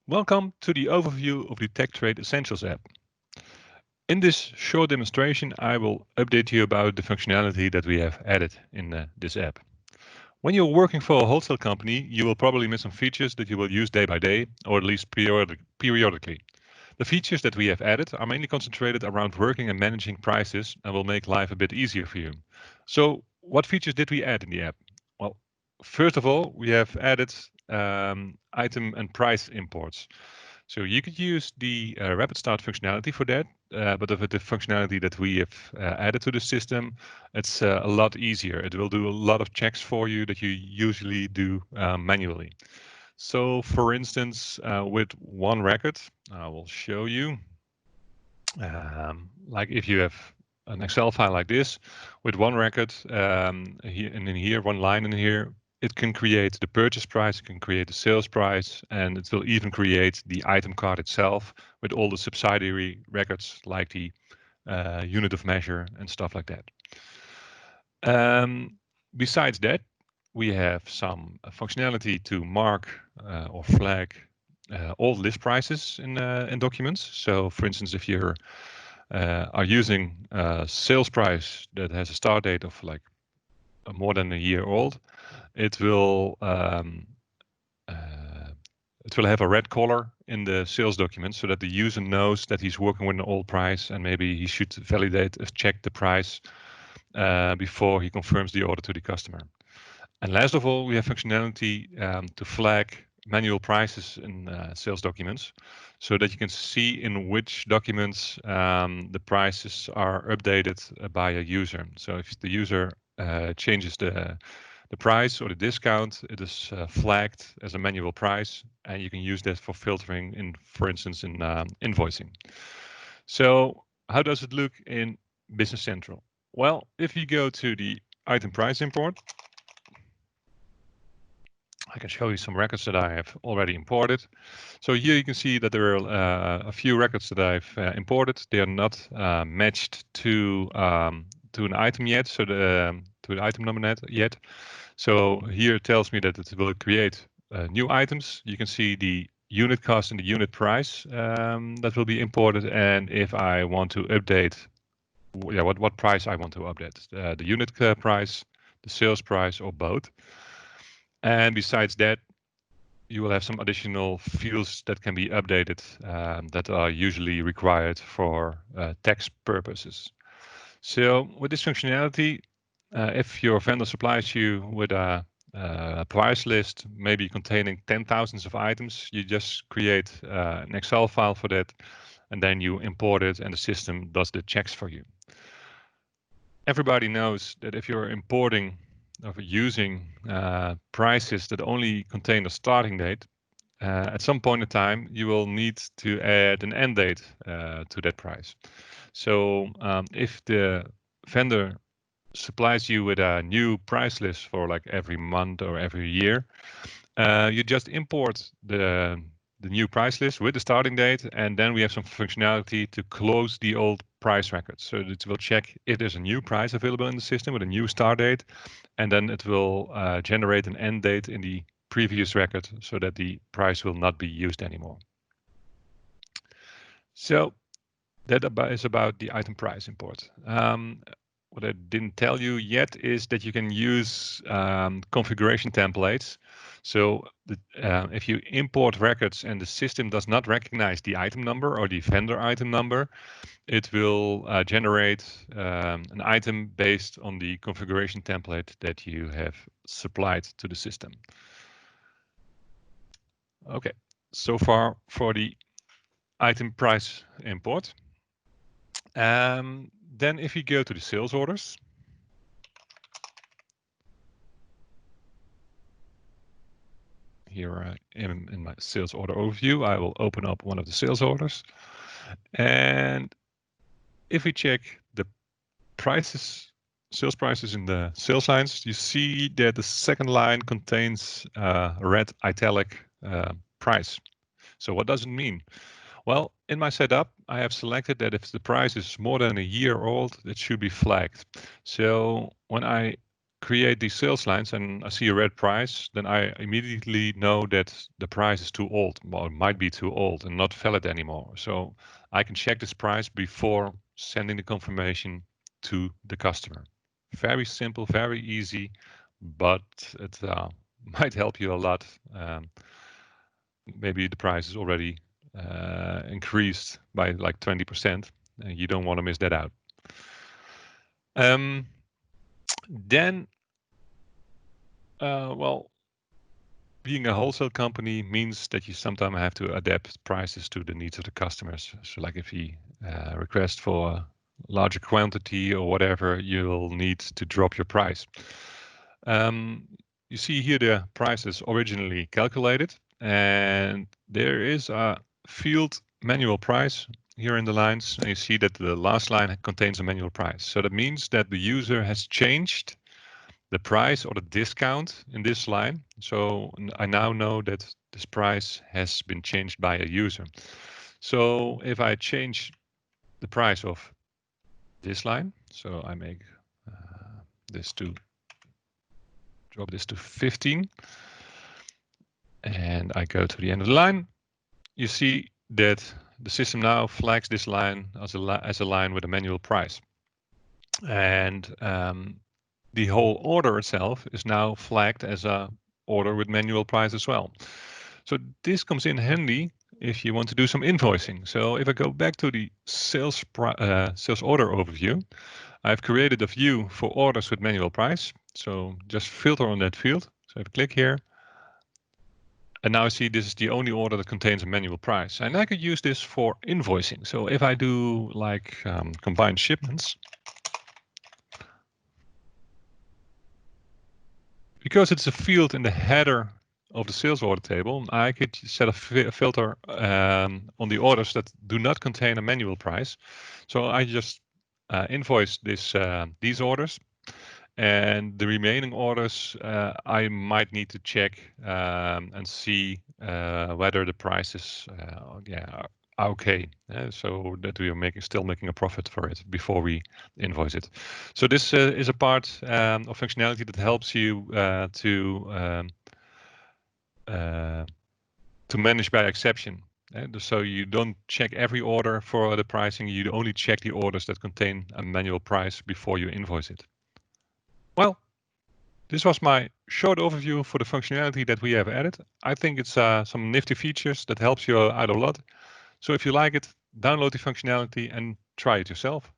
Welcome to the overview of the Tech Trade Essentials app. In this short demonstration, I will update you about the functionality that we have added in this app. When you're working for a wholesale company, you will probably miss some features that you will use day by day, or at least periodically. The features that we have added are mainly concentrated around working and managing prices and will make life a bit easier for you. So, what features did we add in the app? Well, first of all, we have added item and price imports. So you could use the rapid start functionality for that, but with the functionality that we have added to the system, it's a lot easier. It will do a lot of checks for you that you usually do manually. So for instance, with one record, I will show you, like if you have an Excel file like this, with one record here and in here, one line in here, it can create the purchase price, it can create the sales price, and it will even create the item card itself with all the subsidiary records like the unit of measure and stuff like that. Besides that, we have some functionality to mark or flag all list prices in documents. So for instance, if you are using a sales price that has a start date of like more than a year old, it will have a red color in the sales document so that the user knows that he's working with an old price and maybe he should validate check the price before he confirms the order to the customer. And last of all, we have functionality to flag manual prices in sales documents so that you can see in which documents the prices are updated by a user. So if the user changes the price or the discount, it is flagged as a manual price, and you can use that for filtering in, for instance, in invoicing. So how does it look in Business Central? Well, if you go to the item price import, I can show you some records that I have already imported. So here you can see that there are a few records that I've imported. They are not matched to an item yet, so to the item number yet. So here it tells me that it will create new items. You can see the unit cost and the unit price that will be imported, and if I want to update, what price I want to update, the unit price, the sales price, or both. And besides that, you will have some additional fields that can be updated that are usually required for tax purposes. So with this functionality, if your vendor supplies you with a price list, maybe containing 10,000 of items, you just create an Excel file for that, and then you import it, and the system does the checks for you. Everybody knows that if you're importing of using prices that only contain a starting date, at some point in time, you will need to add an end date to that price. So if the vendor supplies you with a new price list for like every month or every year, you just import the new price list with the starting date, and then we have some functionality to close the old price records. So it will check if there's a new price available in the system with a new start date, and then it will generate an end date in the previous record so that the price will not be used anymore. So that is about the item price import. What I didn't tell you yet is that you can use configuration templates. So if you import records and the system does not recognize the item number or the vendor item number, it will generate an item based on the configuration template that you have supplied to the system. Okay, so far for the item price import. Then if you go to the sales orders, here I am in my sales order overview. I will open up one of the sales orders. And if we check the prices, sales prices in the sales lines, you see that the second line contains a red italic price. So what does it mean? Well, in my setup, I have selected that if the price is more than a year old, it should be flagged. So when I create these sales lines and I see a red price, then I immediately know that the price is too old, or it might be too old and not valid anymore. So I can check this price before sending the confirmation to the customer. Very simple, very easy, but it might help you a lot. Maybe the price is already increased by like 20%, and you don't want to miss that out. Then, well, being a wholesale company means that you sometimes have to adapt prices to the needs of the customers. So like if he requests for a larger quantity or whatever, you'll need to drop your price. You see here the prices originally calculated, and there is a field manual price here in the lines, and you see that the last line contains a manual price. So that means that the user has changed the price or the discount in this line. So I now know that this price has been changed by a user. So if I change the price of this line, so I make this to drop this to 15, and I go to the end of the line, you see that the system now flags this line as a line with a manual price. And the whole order itself is now flagged as a order with manual price as well. So this comes in handy if you want to do some invoicing. So if I go back to the sales order overview, I've created a view for orders with manual price. So just filter on that field. So if I click here, and now I see this is the only order that contains a manual price. And I could use this for invoicing. So if I do like combined shipments, because it's a field in the header of the sales order table, I could set a filter on the orders that do not contain a manual price. So I just invoice these orders, and the remaining orders I might need to check and see whether the prices are okay, so that we are still making a profit for it before we invoice it. So this is a part of functionality that helps you to manage by exception. So you don't check every order for the pricing. You only check the orders that contain a manual price before you invoice it. Well, this was my short overview for the functionality that we have added. I think it's some nifty features that helps you out a lot. So if you like it, download the functionality and try it yourself.